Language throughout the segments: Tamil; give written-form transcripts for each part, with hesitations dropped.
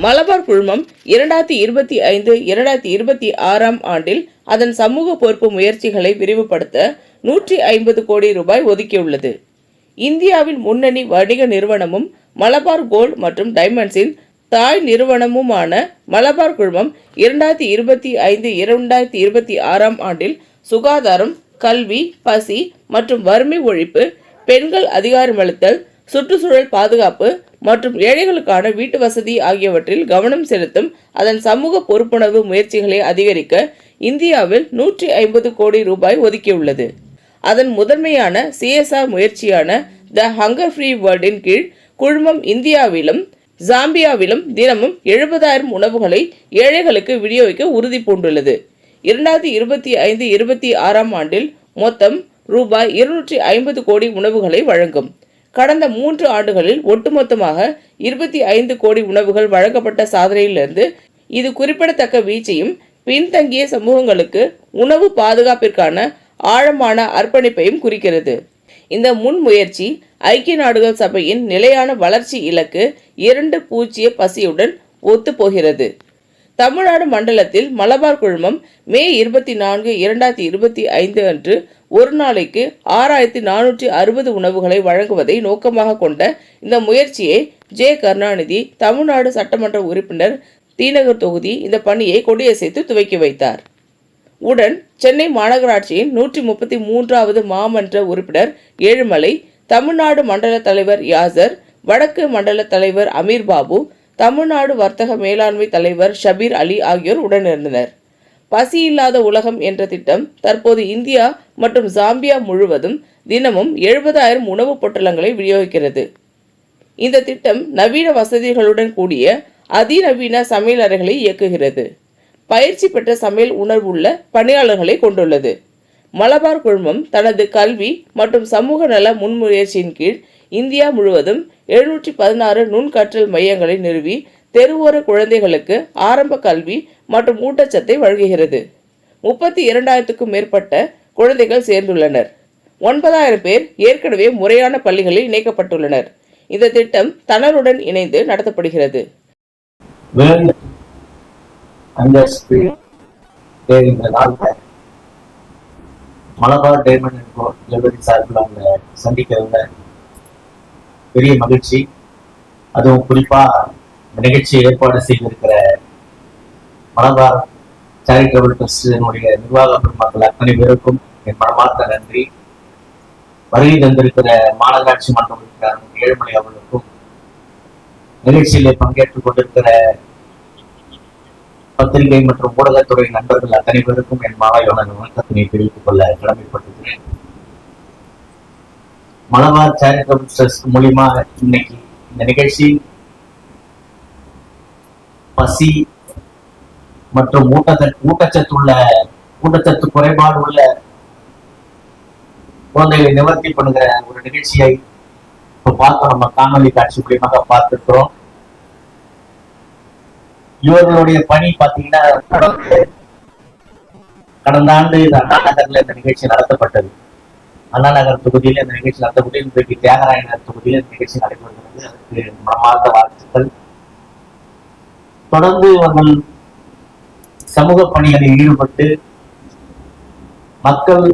மலபார் குழுமம் 2025-2026 ஆண்டில் அதன் சமூக பொறுப்பு முயற்சிகளை விரிவுபடுத்த 150 கோடி ரூபாய் ஒதுக்கியுள்ளது. இந்தியாவின் முன்னணி வணிக நிறுவனமும் மலபார் கோல்ட் மற்றும் டைமண்ட்ஸின் தாய் நிறுவனமுமான மலபார் குழுமம் 2025-2026 ஆண்டில் சுகாதாரம், கல்வி, பசி மற்றும் வறுமை ஒழிப்பு, பெண்கள் அதிகாரமளித்தல், சுற்றுச்சூழல் பாதுகாப்பு மற்றும் ஏழைகளுக்கான வீட்டு வசதி ஆகியவற்றில் கவனம் செலுத்தும் அதன் சமூக பொறுப்புணர்வு முயற்சிகளை அதிகரிக்க இந்தியாவில் 150 கோடி ரூபாய் ஒதுக்கியுள்ளது. அதன் முதன்மையான CSR முயற்சியான த ஹங்கர் ஃப்ரீ வேர்ல்டின் கீழ் குழுமம் இந்தியாவிலும் ஜாம்பியாவிலும் தினமும் 70,000 உணவுகளை ஏழைகளுக்கு விநியோகிக்க உறுதி பூண்டுள்ளது. 2025-26 ஆண்டில் மொத்தம் ரூபாய் 250 கோடி உணவுகளை வழங்கும். கடந்த 3 ஆண்டுகளில் ஒட்டுமொத்தமாக 25 கோடி உணவுகள் வழங்கப்பட்ட சாதனையிலிருந்து இது குறிப்பிடத்தக்க வீழ்ச்சியும் பின்தங்கிய சமூகங்களுக்கு உணவு பாதுகாப்பிற்கான ஆழமான அர்ப்பணிப்பையும் குறிக்கிறது. இந்த முன்முயற்சி ஐக்கிய நாடுகள் சபையின் நிலையான வளர்ச்சி இலக்கு 2.0 பசியுடன் ஒத்துப்போகிறது. தமிழ்நாடு மண்டலத்தில் மலபார் குழுமம் மே 24, 2025 அன்று ஒரு நாளைக்கு 6460 உணவுகளை வழங்குவதை நோக்கமாக கொண்ட இந்த முயற்சியை கருணாநிதி தமிழ்நாடு சட்டமன்ற உறுப்பினர் தீநகர் தொகுதி இந்த பணியை கொடியசைத்து துவக்கி வைத்தார். உடன் சென்னை மாநகராட்சியின் 133வது மாமன்ற உறுப்பினர் ஏழுமலை, தமிழ்நாடு மண்டல தலைவர் யாசர், வடக்கு மண்டல தலைவர் அமீர் பாபு, தமிழ்நாடு வர்த்தக மேலாண்மை தலைவர் ஷபீர் அலி ஆகியோர் உடனிருந்தனர். பசி இல்லாத உலகம் என்ற திட்டம் தற்போது இந்தியா மற்றும் ஜாம்பியா முழுவதும் தினமும் 70,000 உணவுப் பொட்டலங்களை விநியோகிக்கிறது. இந்த திட்டம் நவீன வசதிகளுடன் கூடிய அதிநவீன சமையல் அறைகளை இயக்குகிறது. பயிற்சி பெற்ற சமையல் உணர்வுள்ள பணியாளர்களை கொண்டுள்ளது. மலபார் குழுமம் தனது கல்வி மற்றும் சமூக நல முன்முயற்சியின் கீழ் இந்தியா முழுவதும் 716 நுண்கற்றல் மையங்களை நிறுவி தெருவோர குழந்தைகளுக்கு ஆரம்ப கல்வி மற்றும் ஊட்டச்சத்தை வழங்குகிறது. 32,000க்கும் மேற்பட்ட குழந்தைகள் சேர்ந்துள்ளனர். 9,000 பேர் ஏற்கனவே முறையான பள்ளிகளில் இணைக்கப்பட்டுள்ளனர். இந்த திட்டம் தனருடன் இணைந்து நடத்தப்படுகிறது. Malabar diamond and gold jewellery சார்பில் அவங்க சந்திக்கிறவங்க பெரிய மகிழ்ச்சி. அதுவும் குறிப்பா நிகழ்ச்சி ஏற்பாடு செய்திருக்கிற மலபார் சேரிட்டபிள் ட்ரஸ்டினுடைய நிர்வாக பெருமக்கள் அத்தனை பேருக்கும் என் மனமார்ந்த நன்றி. வருகை தந்திருக்கிற மாநகராட்சி மன்ற உறுப்பினர் ஏழுமலை அவர்களுக்கும், நிகழ்ச்சியிலே பங்கேற்றுக் கொண்டிருக்கிற பத்திரிகை மற்றும் ஊடகத்துறை நண்பர்கள் அத்தனை பேருக்கும் என் மாலையான வணக்கத்தினை தெரிவித்துக் கொள்ள கடமைப்பட்டிருக்கிறேன். மலபார் சேரிட்டபிள் ட்ரஸ்ட் மூலியமா இன்னைக்கு இந்த நிகழ்ச்சி பசி மற்றும் ஊட்டச்சத்து குறைபாடு உள்ள குழந்தைகளை நிவர்த்தி பண்ணுகிற ஒரு நிகழ்ச்சியை இப்ப பார்த்தோம். நம்ம காணொலி காட்சி மூலியமாக பார்த்திருக்கிறோம். இவர்களுடைய பணி பாத்தீங்கன்னா கடந்த ஆண்டு அண்ணா நகர்ல இந்த நிகழ்ச்சி நடத்தப்பட்டது. அண்ணா நகர் தொகுதியில இந்த நிகழ்ச்சி நடத்தப்பட்டு இன்றைக்கு தியாகராய நகர் தொகுதியில இந்த நிகழ்ச்சி நடைபெறுகிறது. அதுக்கு மனமார்ந்த வாழ்த்துக்கள். தொடர்ந்து இவர்கள் சமூக பணிகளில் ஈடுபட்டு மக்கள்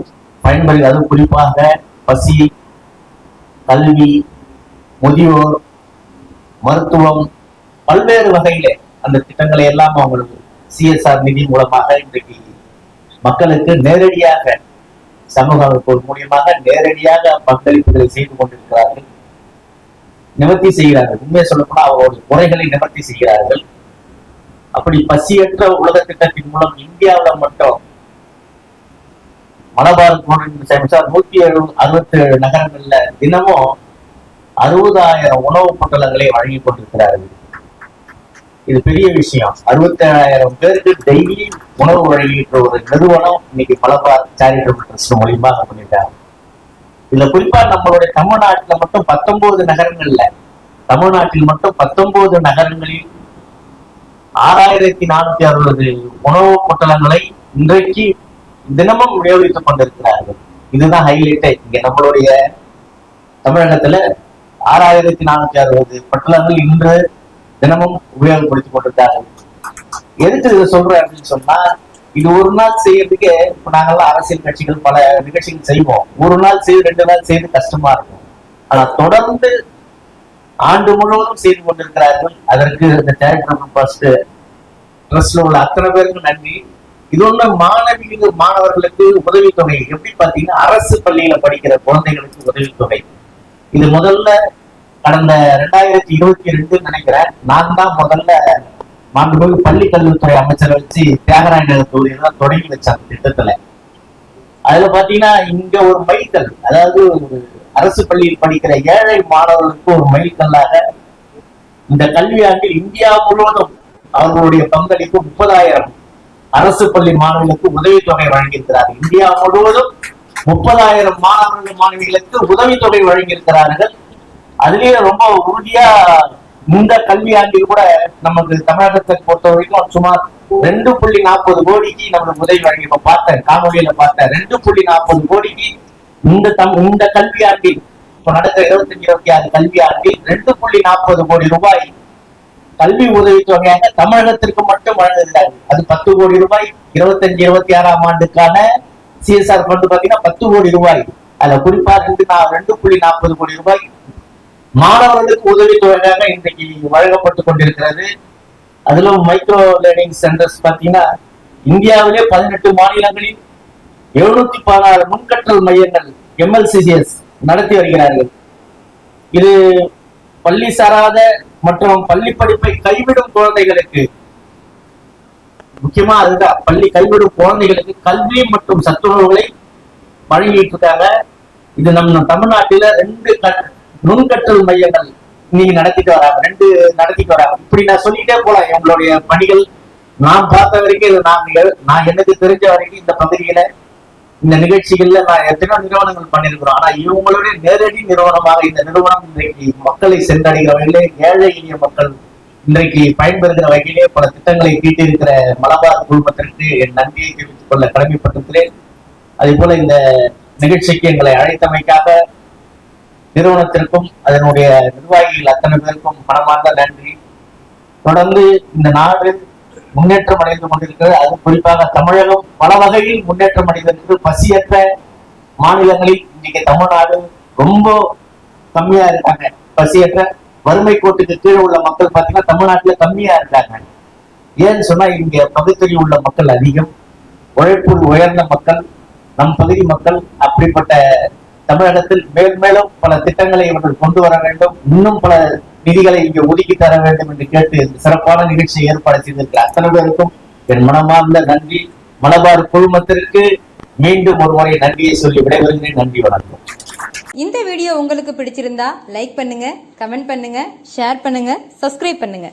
பயன்பெறும், அதுவும் குறிப்பாக பசி, கல்வி, முதியோர், மருத்துவம், பல்வேறு வகையிலே அந்த திட்டங்களை எல்லாம் அவங்களுக்கு CSR நிதி மூலமாக இன்றைக்கு மக்களுக்கு நேரடியாக சமூக அமைப்பு மூலியமாக நேரடியாக பங்களிப்புகளை செய்து கொண்டிருக்கிறார்கள், நிவர்த்தி செய்கிறார்கள். உண்மையை சொல்லப்போனா அவர்களுடைய குறைகளை நிவர்த்தி செய்கிறார்கள். அப்படி பசியற்ற உலக திட்டத்தின் மூலம் இந்தியாவில் மட்டும் மலபார் 167 நகரங்கள்ல தினமும் 60,000 உணவுப் பொட்டலங்களை வழங்கி கொண்டிருக்கிறார்கள். இது பெரிய விஷயம். 67,000 பேருக்கு டெய்லி உணவு வழங்கிட்டு ஒரு நிறுவனம் இன்னைக்கு மலபார் சேரிட்டபிள் ட்ரஸ்ட் மூலியமா பண்ணிட்டாங்க. இதுல குறிப்பா நம்மளுடைய தமிழ்நாட்டுல மட்டும் 19 நகரங்கள்ல தமிழ்நாட்டில் மட்டும் 19 நகரங்களில் 6,460 உணவுப் பொட்டலங்களை இன்றைக்கு தினமும் விநியோகித்துக் கொண்டிருக்கிறார்கள். இதுதான் ஹைலைட்டே. இங்க நம்மளுடைய தமிழகத்துல 6,460 பொட்டலங்கள் இன்று தினமும் உபயோகப்படுத்திக் கொண்டிருக்கார்கள். எதுக்கு இதை சொல்றேன் அப்படின்னு சொன்னா, இது ஒரு நாள் செய்யறதுக்கு இப்ப நாங்கெல்லாம் அரசியல் கட்சிகள் பல நிகழ்ச்சிகள் செய்வோம். ஒரு நாள் செய்து 2 நாள் செய்து கஷ்டமா இருக்கும். ஆனா தொடர்ந்து ஆண்டு முழுவதும் செய்து கொண்டிருக்கிறார்கள். அதற்கு இந்த சேரிட்டபிள் ட்ரஸ்ட்ல உள்ள அத்தனை பேருக்கு நன்றி. இது ஒண்ணு மாணவர்களுக்கு உதவித்தொகை எப்படி பாத்தீங்கன்னா, அரசு பள்ளியில படிக்கிற குழந்தைகளுக்கு உதவித்தொகை. இது முதல்ல கடந்த 2022 நினைக்கிறேன், நான் தான் முதல்ல மாண்புமிகு பள்ளி கல்வித்துறை அமைச்சரை வச்சு தியாகராய நகர் தொகுதியில தொடங்கி வச்ச அந்த திட்டத்துல. அதுல பாத்தீங்கன்னா இங்க ஒரு மைல்கல், அதாவது ஒரு அரசு பள்ளியில் படிக்கிற ஏழை மாணவர்களுக்கு ஒரு மைல்கல்லாக இந்த கல்வியாண்டில் இந்தியா முழுவதும் அவர்களுடைய பங்களிப்பு 30,000 அரசு பள்ளி மாணவர்களுக்கு உதவித்தொகை வழங்கியிருக்கிறார்கள். இந்தியா முழுவதும் 30,000 மாணவர்களுக்கு உதவித்தொகை வழங்கியிருக்கிறார்கள். அதுலயே ரொம்ப உறுதியா இந்த கல்வியாண்டில் கூட நமக்கு தமிழகத்தை பொறுத்த வரைக்கும் சுமார் 2.40 கோடிக்கு நமக்கு உதவி வழங்கி பார்த்தேன், காணொலியில பார்த்தேன். 2.40 கோடிக்கு இந்த கல்வியாண்டில் இப்ப நடக்கிற 25-26 கல்வியாண்டில் 2.40 கோடி ரூபாய் கல்வி உதவித்தொகையாக தமிழகத்திற்கு மட்டும் வழங்குகிறார்கள். அது 10 கோடி ரூபாய். 25-26 ஆண்டுக்கான சிஎஸ்ஆர் ஃபண்ட் பாத்தீங்கன்னா 10 கோடி ரூபாய். அதுல குறிப்பா 2.40 கோடி ரூபாய் மாணவர்களுக்கு உதவித்தொகையாக இன்றைக்கு வழங்கப்பட்டு கொண்டிருக்கிறது. அதுல மைக்ரோ லேர்னிங் சென்டர்ஸ் பாத்தீங்கன்னா இந்தியாவிலே 18 மாநிலங்களில் 716 நுண்கற்றல் மையங்கள் MLCCS நடத்தி வருகிறார்கள். இது பள்ளி சாராத மற்றும் பள்ளி படிப்பை கைவிடும் குழந்தைகளுக்கு, முக்கியமா அதுதான், பள்ளி கைவிடும் குழந்தைகளுக்கு கல்வி மற்றும் சத்துணவுகளை வழங்கிட்டு இருக்காங்க. இது நம்ம தமிழ்நாட்டில 2 நுண்கற்றல் மையங்கள் நீங்க நடத்திட்டு வராங்க, 2 நடத்திட்டு வராங்க. இப்படி நான் சொல்லிட்டே போலாம். இவங்களுடைய பணிகள் நான் பார்த்த வரைக்கும், நான் எனக்கு தெரிஞ்ச வரைக்கும் இந்த பகுதியில இந்த நிகழ்ச்சிகள்ல நான் எத்தனையோ நிறுவனங்கள் பண்ணிருக்கிறோம். ஆனா இவங்களுடைய நேரடி நிறுவனமாக இந்த நிறுவனம் இன்றைக்கு மக்களை சென்றடைகிற வகையிலே, ஏழை எளிய மக்கள் இன்றைக்கு பயன்பெறுகிற வகையிலே பல திட்டங்களை தீட்டியிருக்கிற மலபார் குழுமத்திற்கு என் நன்றியை தெரிவித்துக் கொள்ள கடமைப்பட்டிருக்கிறேன். அதே போல இந்த நிகழ்ச்சிக்கு எங்களை அழைத்தமைக்காக நிறுவனத்திற்கும் அதனுடைய நிர்வாகிகள் அத்தனை பேருக்கும் மனமார்ந்த நன்றி. தொடர்ந்து இந்த நாடு முன்னேற்றம் அடைந்து கொண்டிருக்கிறது. அது குறிப்பாக தமிழகம் பல வகையில் முன்னேற்றம் அடைந்திருக்கு. பசியற்ற மாநிலங்களில் இன்னைக்கு தமிழ்நாடு ரொம்ப கம்மியா இருக்காங்க. பசியற்ற வறுமை கோட்டுக்கு கீழே உள்ள மக்கள் பார்த்தீங்கன்னா தமிழ்நாட்டுல கம்மியா இருக்காங்க. ஏன்னு சொன்னா இங்க பகுத்தறிவு உள்ள மக்கள் அதிகம், உழைப்பு உயர்ந்த மக்கள் நம் பகுதி மக்கள். அப்படிப்பட்ட தமிழகத்தில் மேலும் பல திட்டங்களை இவர்கள் கொண்டு வர வேண்டும், இன்னும் பல நிதிகளை இங்கே ஒதுக்கி தர வேண்டும் என்று கேட்டு சிறப்பான நிகழ்ச்சியை ஏற்பாடு செய்திருக்கிற அத்தனை பேருக்கும் என் மனமார்ந்த நன்றி. மலபார் குழுமத்திற்கு மீண்டும் ஒரு முறை நன்றியை சொல்லி விடைபெறுகிறேன். நன்றி, வணக்கம். இந்த வீடியோ உங்களுக்கு பிடிச்சிருந்தா லைக் பண்ணுங்க, கமெண்ட் பண்ணுங்க, ஷேர் பண்ணுங்க, சப்ஸ்கிரைப் பண்ணுங்க.